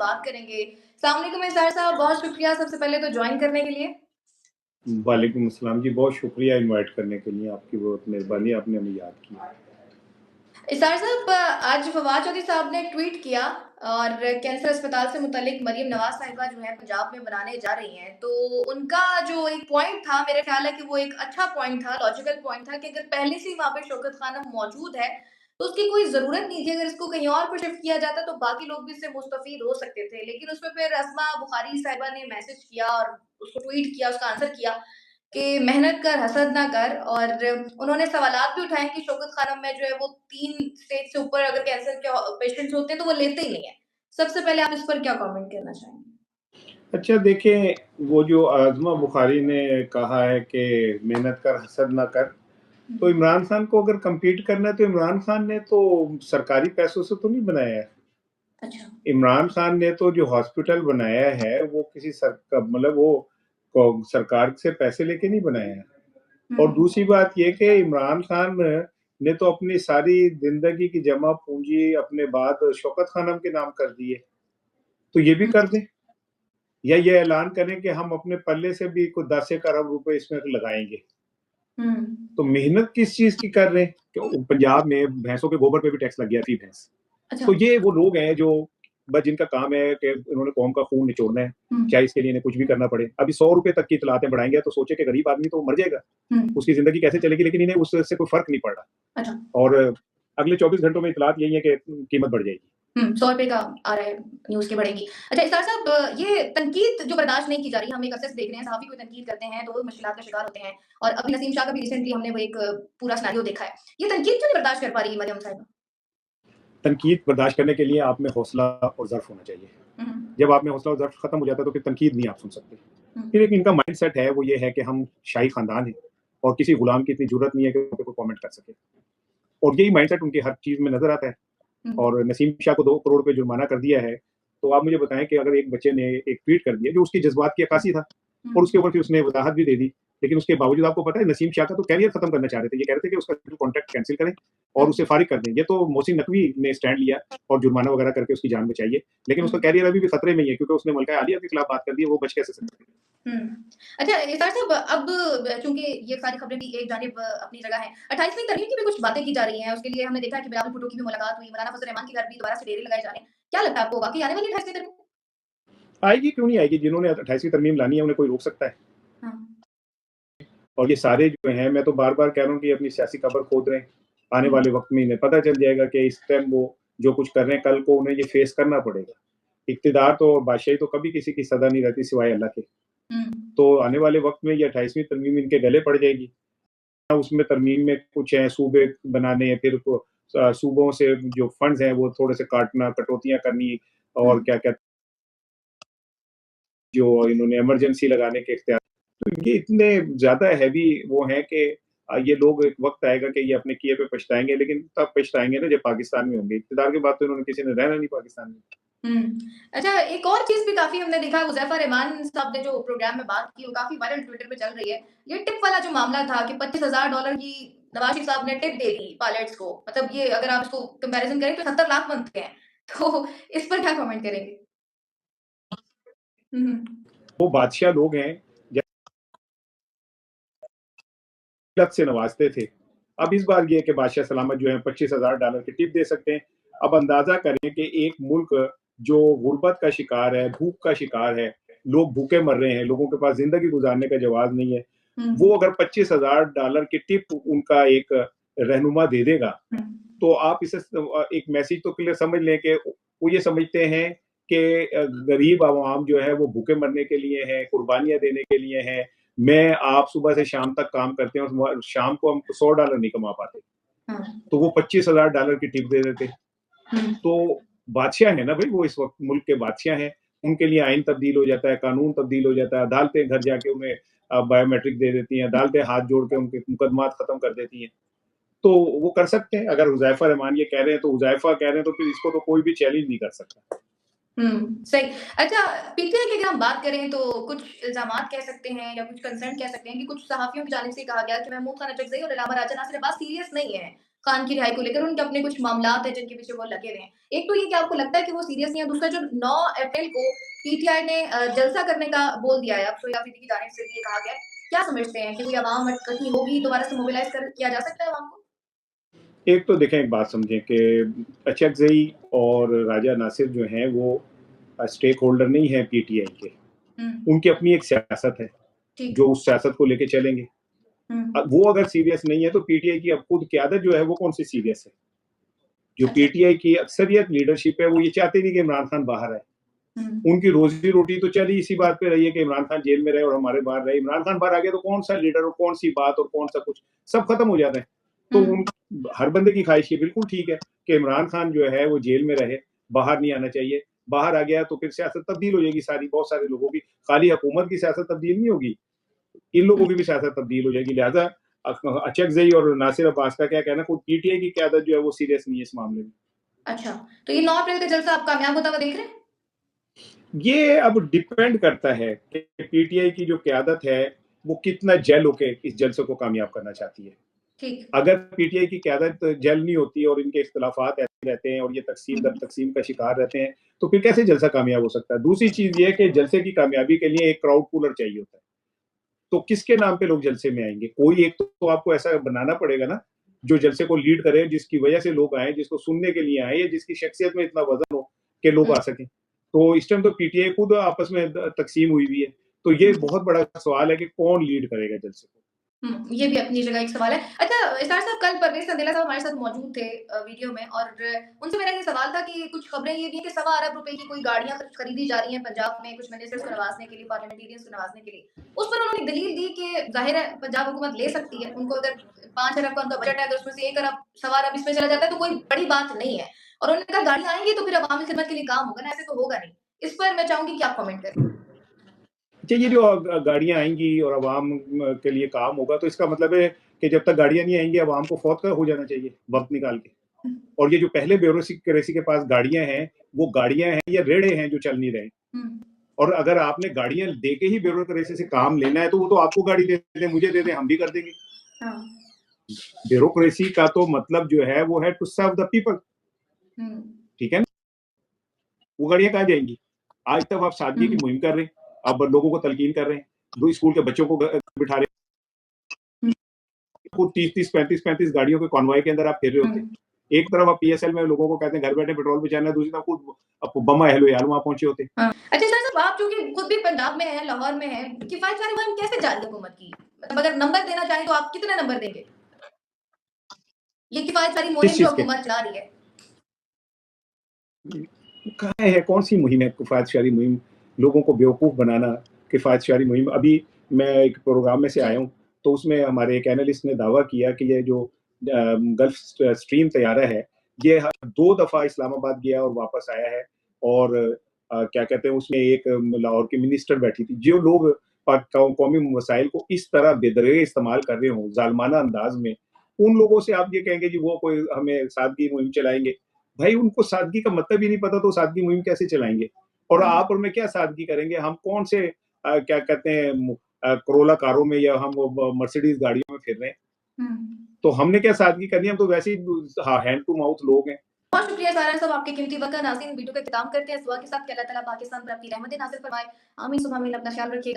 बात करेंगे। अस्सलाम वालेकुम इज़हार साहब, बहुत शुक्रिया सबसे पहले तो जॉइन करने के लिए। वालेकुम अस्सलाम जी, बहुत शुक्रिया इनवाइट करने के लिए, आपकी बहुत मेहरबानी, आपने हमें याद किया। इज़हार साहब, आज फवाद चौधरी साहब ने ट्वीट किया और कैंसर अस्पताल से मुतल्लिक मरियम नवाज़ साहिबा जो है पंजाब में बनाने जा रही हैं। तो उनका जो एक पॉइंट था, मेरा ख़्याल है कि वो एक अच्छा पॉइंट था, लॉजिकल पॉइंट था कि अगर पहले से ही वहाँ पे शौकत खानम मौजूद है, तो उसकी कोई ज़रूरत नहीं थी। अगर इसको कहीं और पे शिफ्ट किया जाता तो बाकी लोग भी इससे मुस्तफ़ीद हो सकते थे। लेकिन उसमें फिर अस्मा बुखारी साहिबा ने मैसेज किया और उसको ट्वीट किया, उसका आंसर किया कि मेहनत कर, हसद ना कर। और उन्होंने सवालात भी उठाए कि शौकत खानम में जो है वो 3 स्टेज से ऊपर अगर कैंसर के पेशेंट्स होते हैं तो वो लेते ही नहीं है। सबसे पहले आप इस पर क्या कमेंट करना चाहेंगे? अच्छा देखें, वो जो आज़मा बुखारी ने कहा है कि मेहनत कर, हसद ना कर, तो हुँ। इमरान खान को अगर कम्पीट करना है तो इमरान खान ने तो सरकारी पैसों से तो नहीं बनाया है। अच्छा। इमरान खान ने तो जो हॉस्पिटल बनाया है, वो किसी मतलब वो सरकार से पैसे लेके नहीं बनाया है। और हुँ। दूसरी बात ये कि इमरान खान ने तो अपनी सारी ज़िंदगी की जमा पूँजी अपने बाद शौकत खानम के नाम कर दी है, तो ये भी हुँ। कर दें। या ये ऐलान करें कि हम अपने पल्ले से भी कुछ 10 एक अरब रुपए इसमें लगाएँगे। हुँ। तो मेहनत किस चीज़ की कर रहे हैं? क्यों पंजाब में भैंसों के गोबर पे भी टैक्स लग गया फी भैंस। अच्छा। तो ये वो लोग हैं जो बस जिनका काम है कि इन्होंने कौम का खून निचोड़ना है, हुँ। चाहे इसके लिए इन्हें कुछ भी करना पड़े। अभी ₹100 तक की इतलातें बढ़ाएँगे तो सोचे कि गरीब आदमी तो मर जाएगा, हुँ। उसकी ज़िंदगी कैसे चलेगी, लेकिन इन्हें उससे कोई फ़र्क नहीं पड़ रहा। अच्छा। और अगले 24 घंटों में इतलात यही है कि कीमत बढ़ जाएगी। ₹100 का आ रहा है, न्यूज़ की बढ़ेगी। अच्छा इज़हार साहब, ये तनकीद जो बर्दाश्त नहीं की जा रही, हम एक अक्सर देख रहे हैं, सहाफ़ी कोई तनकीद करते हैं तो वो मुश्किलात का शिकार होते हैं। और अभी नसीम शाह का भी रिसेंटली हमने वो एक पूरा सिनेरियो देखा है। ये तनकीद क्यों नहीं बर्दाश्त कर पा रही मरियम साहिबा? तनकीद बर्दाश्त करने के लिए आप में हौसला और ज़र्फ़ होना चाहिए। हुँ, हुँ। जब आप में हौसला और ज़र्फ़ खत्म हो जाता है तो फिर तनकीद नहीं आप सुन सकते। हुँ। फिर एक इनका माइंडसेट है, वो ये है कि हम शाही ख़ानदान हैं और किसी गुलाम की इतनी ज़रूरत नहीं है कि उन पे कोई कमेंट कर सके। और यही माइंडसेट उनकी हर चीज़ में नज़र आता है। हुँ। और नसीम शाह को 2 करोड़ रुपए जुर्माना कर दिया है, तो आप मुझे बताएँ कि अगर एक बच्चे ने एक ट्वीट कर दिया जो उसके जज़्बात की अक्कासी था और हुँ। उसके ऊपर फिर उसने वज़ाहत भी दे दी, लेकिन उसके बावजूद आपको पता है नसीम शाह का तो करियर खत्म करना चाह रहे थे। ये कह रहे थे कि उसका कॉन्ट्रैक्ट कैंसल करें और हुँ। उसे फारिग कर दें। ये तो मोहसिन नकवी ने स्टैंड लिया और जुर्माना वगैरह करके उसकी जान बचाई है, लेकिन उसका हुँ। करियर अभी भी खतरे में ही है क्योंकि उसने मल्का आलिया के खिलाफ बात कर दी है, वो बच कैसे सकती है? हुँ। अच्छा इरशाद साहब, अब चूँकि ये सारी खबरें भी एक जानिब अपनी जगह हैं, 28वीं तरमीम की भी कुछ बातें की जा रही हैं, उसके लिए हमने देखा है कि बिलावल भुट्टो की भी मुलाकात हुई, मौलाना फज़ल रहमान के घर भी दोबारा से डेरे लगाए जा रहे हैं। क्या लगता है आपको, वाक़ई आने वाली है 28वीं तरमीम? आएगी क्यों नहीं आएगी? जिन्होंने 28वीं तरमीम लानी है, उन्हें कोई रोक सकता है? हाँ। और ये सारे जो हैं, मैं तो बार-बार कह रहा हूँ कि अपनी सियासी कब्र खोद रहे हैं। आने हुँ। वाले वक़्त में इन्हें पता चल जाएगा कि इस टाइम वो जो कुछ कर रहे हैं, कल को उन्हें ये फेस करना पड़ेगा। इक़्तिदार तो और बादशाही तो कभी किसी की सदा नहीं रहती सिवाय अल्लाह के। हुँ। तो आने वाले वक़्त में ये 28वीं तरमीम इनके गले पड़ जाएगी। उसमें तरमीम में कुछ है सूबे बनाने हैं, फिर सूबों से जो फंड्स हैं, वो थोड़े से काटना, कटौतियाँ करनी हुँ। और क्या कहते जो इन्होंने इमरजेंसी लगाने के इख्तियार। तो ये इतने ज़्यादा हेवी वो हैं कि ये लोग एक वक़्त आएगा कि ये अपने किए पे पछताएँगे, लेकिन तब पछताएँगे ना जब पाकिस्तान में होंगे। इक़्तिदार के बाद तो इन्होंने किसी ने रहना नहीं पाकिस्तान में। हुँ। अच्छा एक और चीज़ भी काफ़ी हमने देखा, हुज़ैफ़ा रहमान साहब ने जो प्रोग्राम में बात की, वो काफ़ी वायरल ट्विटर पे चल रही है। ये टिप वाला जो मामला था कि $25,000 की नवाज़ शरीफ साहब ने टिप दे दी पायलट्स को। मतलब ये अगर आप इसको कंपैरिज़न करें तो 70 लाख बनते हैं। तो इस पर क्या कमेंट करेंगे? हुँ, हुँ। वो बादशाह लोग हैं, लत से नवाज़ते थे। अब इस बार ये है कि बादशाह सलामत जो है $25,000 की टिप दे सकते हैं। अब अंदाज़ा करें कि एक मुल्क जो गुर्बत का शिकार है, भूख का शिकार है, लोग भूखे मर रहे हैं, लोगों के पास ज़िंदगी गुज़ारने का जवाज़ नहीं है। हुँ। वो अगर $25,000 की टिप उनका एक रहनुमा दे देगा, हुँ। तो आप इसे एक मैसेज तो क्लियर समझ लें कि वो ये समझते हैं कि गरीब अवाम जो है वो भूखे मरने के लिए है, कुर्बानियाँ देने के लिए हैं। मैं आप सुबह से शाम तक काम करते हैं और शाम को हम $100 नहीं कमा पाते। हाँ। तो वो $25,000 की टिप दे देते। हुँ। तो बादशाह है ना भई, वो इस वक़्त मुल्क के बादशाह हैं। उनके लिए आइन तब्दील हो जाता है, कानून तब्दील हो जाता है, अदालतें घर जाके उन्हें बायोमेट्रिक दे देती हैं, अदालतें हाथ जोड़ के उनके मुकदमात खत्म कर देती हैं। तो वो कर सकते हैं। अगर हुज़ैफ़ा रहमान ये कह रहे हैं, तो हुज़ैफ़ा कह रहे हैं, तो फिर इसको तो कोई भी चैलेंज नहीं कर सकता। सही। अच्छा पीटीआई की अगर हम बात करें तो कुछ इल्ज़ामात कह सकते हैं या कुछ कंसर्न कह सकते हैं कि कुछ सहाफ़ियों की जानिब से कहा गया कि महमूद खान अचकज़ई और इलामा राजा नासिर अब्बास सीरियस नहीं है। खान की रिहाई को लेकर उनके अपने कुछ मामलात हैं जिनके पीछे वो लगे हुए हैं। एक तो ये कि आपको लगता है कि वो सीरियस नहीं है, दूसरा जो 9 अप्रैल को पीटीआई ने जलसा करने का बोल दिया है, अब सोहेल अफरीदी की जानिब से भी ये कहा गया है। क्या समझते हैं कि कोई अवाम इकट्ठी होगी, दोबारा से मोबिलाइज़ कर किया जा सकता है अवाम को? एक तो देखें, एक बात समझें कि अचकज़ई और राजा नासिर जो हैं वो स्टेक होल्डर नहीं है पीटीआई के। हुँ। उनकी अपनी एक सियासत है, ठीक। जो उस सियासत को लेके चलेंगे। हुँ। वो अगर सीरियस नहीं है तो पीटीआई की अब खुद क़यादत जो है वो कौन सी सीरियस है? जो अच्छा। पीटीआई की अक्सरियत लीडरशिप है वो ये चाहती नहीं कि इमरान खान बाहर आए। हुँ। उनकी रोज़ी-रोटी तो चली इसी बात पे रही है कि इमरान खान जेल में रहे और हमारे बाहर रहे। इमरान खान बाहर आ गया तो कौन-सा लीडर और कौन-सी बात और कौन-सा कुछ, सब खत्म हो जाता है। तो हुँ। उन हर बंदे की ख़्वाहिश ये बिल्कुल ठीक है कि इमरान खान जो है वो जेल में रहे, बाहर नहीं आना चाहिए। बाहर आ गया तो फिर सियासत तब्दील हो जाएगी सारी, बहुत सारे लोगों की। खाली हुकूमत की सियासत तब्दील नहीं होगी, इन लोगों की भी सियासत तब्दील हो जाएगी। लिहाज़ा अचकज़ई और नासिर अब्बास का क्या कहना है, खुद पीटीआई की क़यादत जो है वो सीरियस नहीं है इस मामले में। अच्छा, तो ये 9 अप्रैल का जलसा आप कामयाब होता हुआ देख रहे हैं? ये अब डिपेंड करता है कि पीटीआई की जो क़यादत है, वो कितना जेल होके इस जलसे को कामयाब करना चाहती है। ठीक। अगर पीटीआई की क़यादत जेल नहीं होती और इनके इख्तिलाफ़ात ऐसे रहते हैं और ये तक़सीम दर हुँ। तक़सीम का शिकार रहते हैं, तो फिर कैसे जलसा कामयाब हो सकता है? दूसरी चीज़ ये है कि जलसे की कामयाबी के लिए एक क्राउड पुलर चाहिए होता है। तो किसके नाम पे लोग जलसे में आएँगे? कोई एक तो आपको ऐसा बनाना पड़ेगा ना, जो जलसे को लीड करे, जिसकी वजह से लोग आएँ, जिसको सुनने के लिए आएँ या जिसकी शख्सियत में इतना वज़न हो कि लोग हुँ। आ सकें। तो इस टाइम तो पीटीआई खुद आपस में तक़सीम हुई हुई है। तो ये हुँ। बहुत बड़ा सवाल है कि कौन लीड करेगा जलसे को? ये भी अपनी जगह एक सवाल है। अच्छा, इरशाद साहब, कल परवेज़ संदेला साहब हमारे साथ मौजूद थे वीडियो में, और उनसे मेरा ये सवाल था कि कुछ खबरें ये भी हैं कि सवा अरब रुपए की कोई गाड़ियाँ खरीदी जा रही हैं पंजाब में कुछ मिनिस्टर्स को नवाज़ने के लिए, पार्लियामेंटेरियंस को नवाज़ने के लिए। उस पर उन्होंने दलील दी कि ज़ाहिर है पंजाब हुकूमत ले सकती है। उनको अगर 5 अरब का उनका बजट है, अगर उसमें से 1 अरब, सवा अरब इसमें चला जाता है तो कोई बड़ी बात नहीं है। और उन्होंने कहा गाड़ियाँ आएँगी तो फिर अवामी खिदमत के लिए काम होगा ना, ऐसे तो होगा नहीं। इस पर मैं चाहूँगी कि आप कमेंट करें। अच्छा, ये जो गाड़ियाँ आएँगी और अवाम के लिए काम होगा, तो इसका मतलब है कि जब तक गाड़ियाँ नहीं आएँगी, अवाम को फ़ौत का हो जाना चाहिए, वक़्त निकाल के। हुँ। और ये जो पहले ब्यूरोक्रेसी के पास गाड़ियाँ हैं, वो गाड़ियाँ हैं या रेड़े हैं जो चल नहीं रहे? हुँ। और अगर आपने गाड़ियाँ देके ही ब्यूरोक्रेसी से काम लेना है, तो वो तो आपको गाड़ी दे दें, मुझे दे दें, हम भी कर देंगे। हाँ। ब्यूरोक्रेसी का तो मतलब जो है, वो है टू सर्व द पीपल। हुँ। ठीक है ना? वो गाड़ियाँ कहाँ जाएँगी? आज तक आप सादगी की हुँ। मुहिम कर रहे हैं, आप लोगों को तलकीन कर रहे हैं, 2 स्कूल के बच्चों को बिठा रहे हैं। हुँ। खुद 30-30, 35-35 गाड़ियों के कॉन्वॉय के अंदर आप फिर रहे होते हैं। हुँ। एक तरफ आप पीएसएल में लोगों को कहते हैं घर बैठे पेट्रोल बचाना है, दूसरी तरफ खुद आपको बम एहलो-ए-आल वहाँ पहुँचे होते हैं। हाँ। अच्छा सर साहब, आप जो कि खुद भी पंजाब में हैं, लाहौर में हैं, किफ़ायत-कारी मुहिम कैसे जारी है हुकूमत की? मतलब अगर नंबर देना चाहें तो आप कितने नंबर देंगे? ये किफ़ायत-कारी किस मुहिम जो चीज़ के? हुकूमत चला रही है। कहाँ है, कौन-सी मुहिम है किफ़ायत-शरी मुहिम? लोगों को बेवकूफ़ बनाना, किफ़ायत-शरी मुहिम। अभी मैं एक प्रोग्राम में से आया जी। हूँ, तो उसमें हमारे एक एनालिस्ट ने दावा किया कि ये जो गल्फ़ स्ट्रीम तैयारा है, ये 2 दफ़ा इस्लामाबाद गया और वापस आया है। और क्या कहते हैं, उसमें एक लाहौर की मिनिस्टर बैठी थी। जो लोग कौमी मसाइल को इस तरह बेदरगे इस्तेमाल कर रहे हों, ज़ालिमाना अंदाज़ में, उन लोगों से आप ये कहेंगे जी वो कोई हमें सादगी मुहिम चलाएँगे। भाई, उनको सादगी का मतलब ही नहीं पता, तो सादगी मुहिम कैसे चलाएँगे? और हुँ। आप और मैं क्या सादगी करेंगे? हम कौन से क्या कहते हैं कोरोला कारों में या हम मर्सिडीज़ गाड़ियों में फिर रहे हैं। हुँ। तो हमने क्या सादगी करनी है? हम तो वैसे ही हैंड टू माउथ लोग हैं। बहुत शुक्रिया सारा साहब, आपके कीमती वक़्त का। नाज़रीन, वीडियो का इख्तिताम करते हैं इस दुआ के साथ कि अल्लाह ताला पाकिस्तान पर अपनी रहमतें नाज़िल फरमाए। आमीन सुम्मा आमीन। अपना ख़्याल रखिएगा।